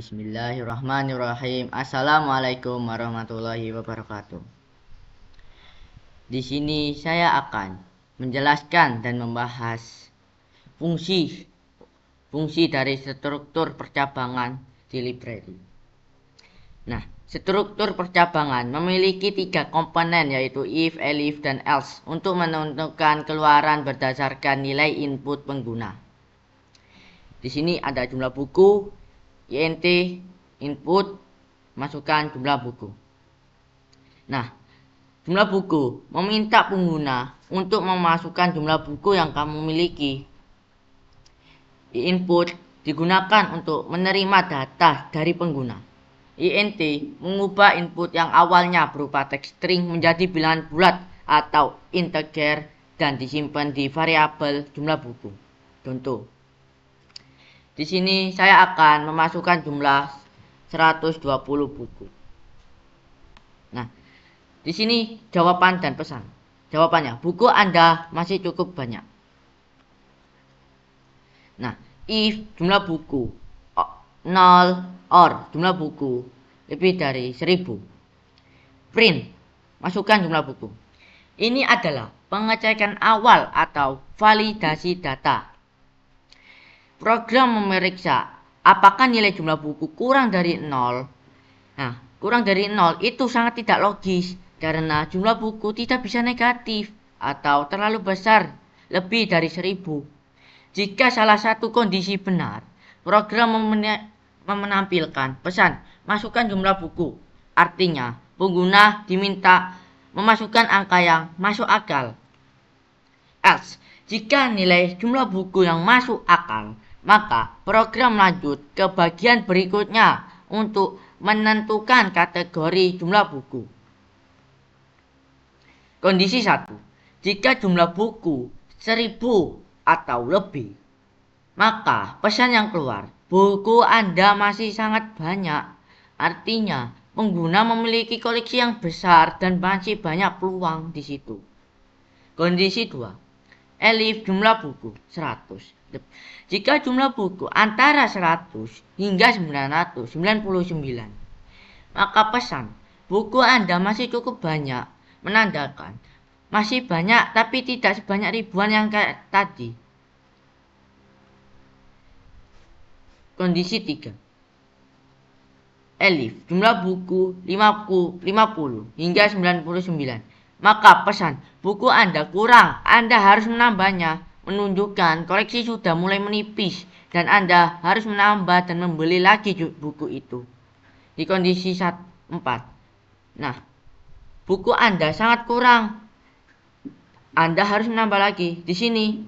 Bismillahirrahmanirrahim. Assalamualaikum warahmatullahi wabarakatuh. Di sini saya akan menjelaskan dan membahas fungsi dari struktur percabangan di library. Nah, struktur percabangan memiliki 3 komponen, yaitu if, elif, dan else untuk menentukan keluaran berdasarkan nilai input pengguna. Di sini ada jumlah buku, int, input, masukkan jumlah buku. Nah, jumlah buku meminta pengguna untuk memasukkan jumlah buku yang kamu miliki. Input digunakan untuk menerima data dari pengguna. int mengubah input yang awalnya berupa teks string menjadi bilangan bulat atau integer dan disimpan di variabel jumlah buku. Contoh. Di sini saya akan memasukkan jumlah 120 buku. Nah, di sini jawaban dan pesan. Jawabannya, buku Anda masih cukup banyak. Nah, if jumlah buku 0 or jumlah buku lebih dari 1000. Print, masukkan jumlah buku. Ini adalah pengecekan awal atau validasi data. Program memeriksa apakah nilai jumlah buku kurang dari 0. Nah, kurang dari 0 itu sangat tidak logis karena jumlah buku tidak bisa negatif atau terlalu besar lebih dari 1000. Jika salah satu kondisi benar, program menampilkan pesan masukkan jumlah buku. Artinya, pengguna diminta memasukkan angka yang masuk akal. Else, jika nilai jumlah buku yang masuk akal, maka program lanjut ke bagian berikutnya untuk menentukan kategori jumlah buku. Kondisi 1. Jika jumlah buku 1000 atau lebih, maka pesan yang keluar, buku Anda masih sangat banyak. Artinya, pengguna memiliki koleksi yang besar dan masih banyak peluang di situ. Kondisi 2. Elif jumlah buku 100. Jika jumlah buku antara 100 hingga 999, maka pesan buku Anda masih cukup banyak menandakan masih banyak tapi tidak sebanyak ribuan yang kayak tadi. Kondisi 3. Elif jumlah buku 50 hingga 99. Maka pesan buku Anda kurang, Anda harus menambahnya, menunjukkan koleksi sudah mulai menipis dan Anda harus menambah dan membeli lagi buku itu. Di kondisi 4. Nah, buku Anda sangat kurang, Anda harus menambah lagi. Di sini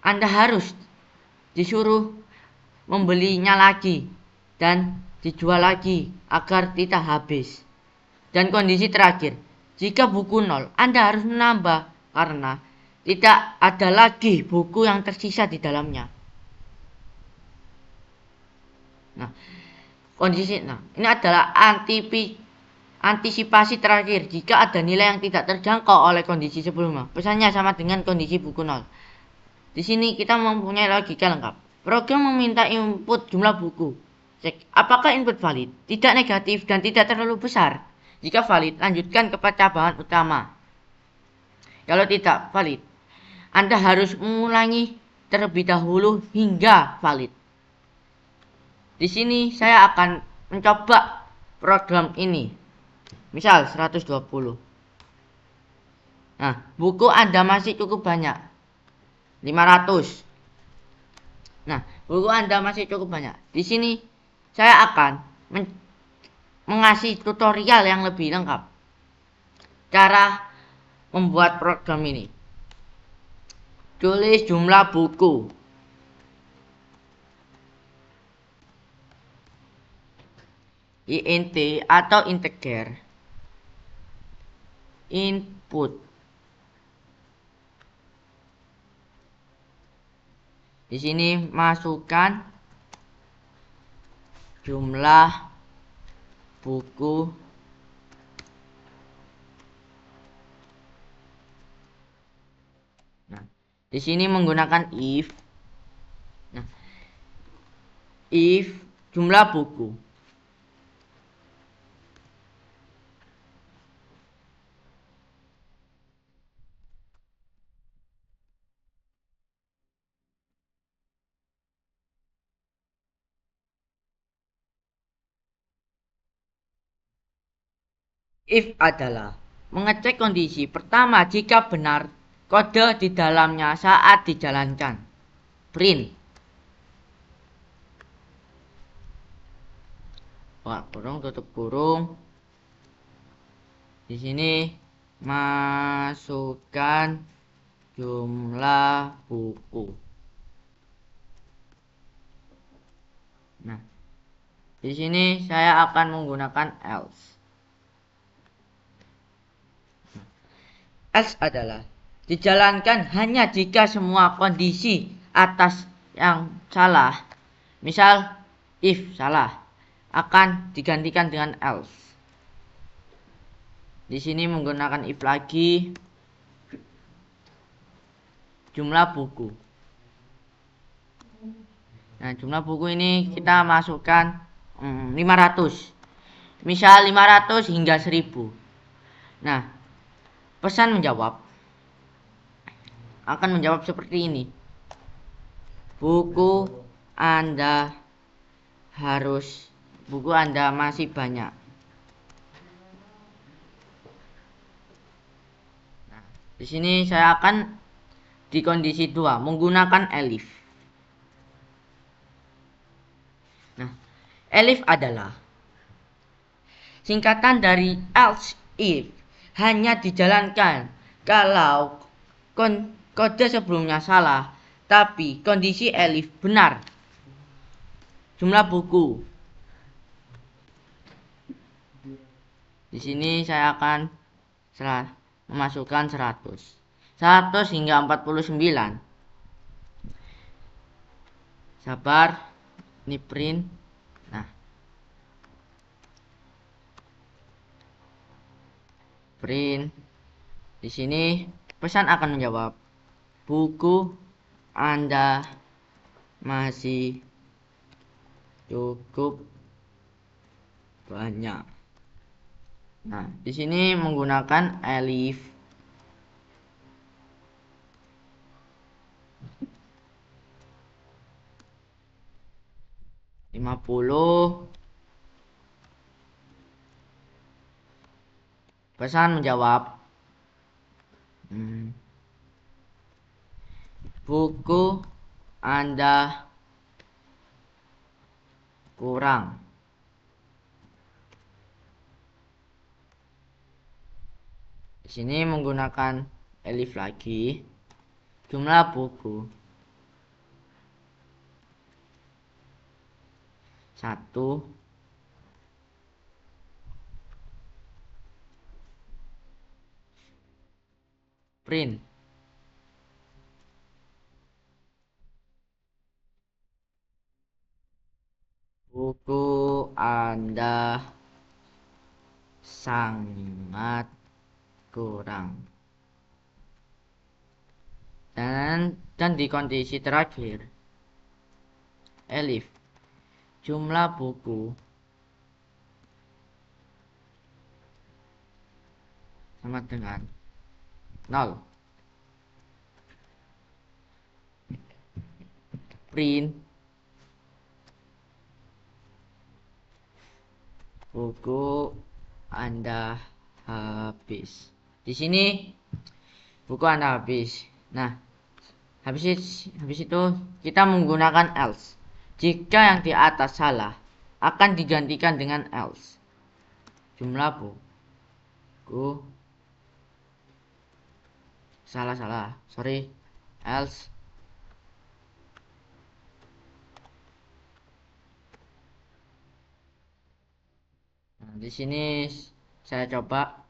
Anda harus disuruh membelinya lagi dan dijual lagi agar tidak habis. Dan kondisi terakhir, jika buku 0, Anda harus menambah karena tidak ada lagi buku yang tersisa di dalamnya. Nah, ini adalah antisipasi terakhir jika ada nilai yang tidak terjangkau oleh kondisi sebelumnya. Pesannya sama dengan kondisi buku 0. Di sini kita mempunyai logika lengkap. Program meminta input jumlah buku. Cek apakah input valid, tidak negatif dan tidak terlalu besar. Jika valid, lanjutkan ke percabangan utama. Kalau tidak valid, Anda harus mengulangi terlebih dahulu hingga valid. Di sini saya akan mencoba program ini. Misal 120. Nah, buku Anda masih cukup banyak. 500. Nah, buku Anda masih cukup banyak. Di sini saya akan mengasih tutorial yang lebih lengkap. Cara membuat program ini. Tulis jumlah buku. Int atau integer. Input. Di sini masukkan jumlah buku di sini menggunakan if. Nah, if jumlah buku. If adalah mengecek kondisi pertama jika benar kode di dalamnya saat dijalankan. Print. Buka kurung, tutup kurung. Di sini masukkan jumlah buku. Nah, di sini saya akan menggunakan else. Else adalah dijalankan hanya jika semua kondisi atas yang salah. Misal if salah akan digantikan dengan else. Di sini menggunakan if lagi. Jumlah buku. Nah, jumlah buku ini kita masukkan 500. Misal 500 hingga 1000. Nah, pesan menjawab akan menjawab seperti ini. Buku Anda masih banyak. Nah, di sini saya akan di kondisi 2 menggunakan elif. Nah, elif adalah singkatan dari else if, hanya dijalankan kalau kode sebelumnya salah, tapi kondisi elif benar. Jumlah buku. Di sini saya akan memasukkan 100 hingga 49. Sabar, ini print. Nah, print. Di sini pesan akan menjawab, buku Anda masih cukup banyak. Nah, di sini menggunakan elif. Pesan menjawab, buku Anda kurang. Di sini menggunakan elif lagi. Jumlah buku 1. Print. Buku Anda sangat kurang. Dan di kondisi terakhir, elif, jumlah buku sama dengan 0. Print. Buku Anda habis. Di sini buku Anda habis. Nah, habis itu kita menggunakan else. Jika yang di atas salah, akan digantikan dengan else. Jumlah buku salah. Sorry. Else. Nah, di sini saya coba.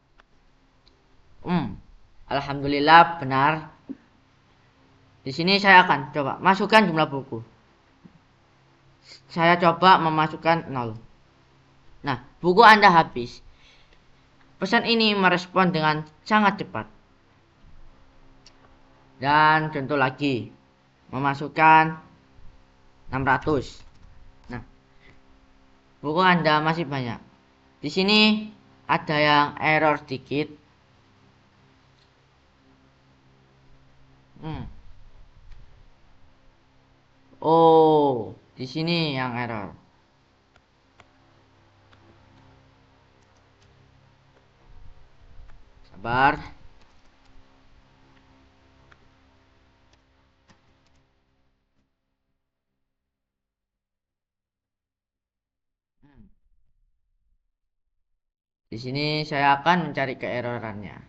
Alhamdulillah benar. Di sini saya akan coba masukkan jumlah buku. Saya coba memasukkan 0. Nah, buku Anda habis. Pesan ini merespon dengan sangat cepat. Dan contoh lagi, memasukkan 600. Nah, buku Anda masih banyak. Di sini ada yang error sedikit. Oh, di sini yang error. Sabar. Di sini saya akan mencari keerorannya.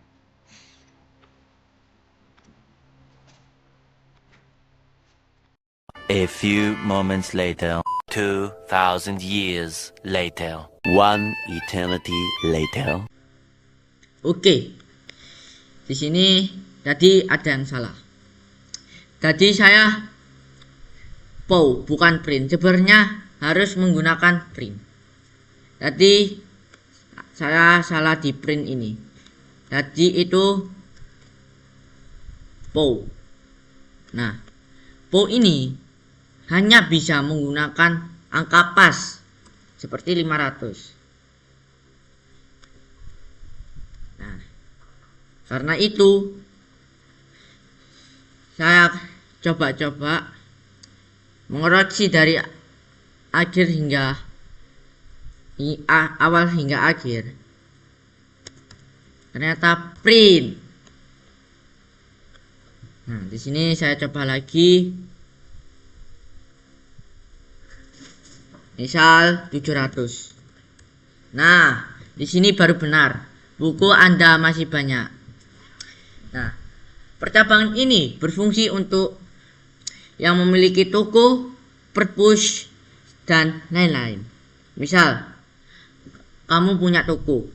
A few moments later, 2,000 years later, one eternity later. Oke. Di sini tadi ada yang salah. Tadi saya POW bukan print. Sebenarnya harus menggunakan print. Tadi saya salah di print ini. Tadi itu POW. Nah, POW ini hanya bisa menggunakan angka pas seperti 500. Nah, karena itu saya coba-coba mengoreksi dari akhir hingga awal hingga akhir. Ternyata print. Nah, di sini saya coba lagi. Misal 700. Nah, di sini baru benar. Buku Anda masih banyak. Nah, percabangan ini berfungsi untuk yang memiliki toko, perpus, dan lain-lain. Misal, kamu punya toko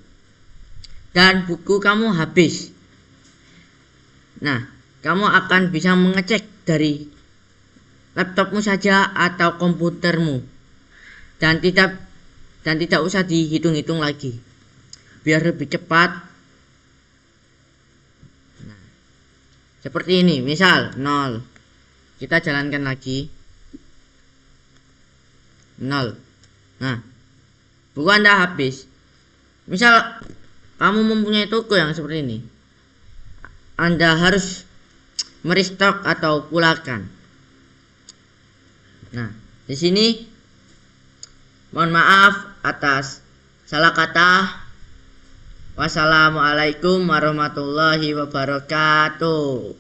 dan buku kamu habis. Nah, kamu akan bisa mengecek dari laptopmu saja atau komputermu. Dan tidak usah dihitung-hitung lagi, biar lebih cepat. Nah, seperti ini, misal 0. Kita jalankan lagi 0. Nah, buku Anda habis. Misal kamu mempunyai toko yang seperti ini, Anda harus merestock atau pulakan. Nah, di sini mohon maaf atas salah kata. Wassalamualaikum warahmatullahi wabarakatuh.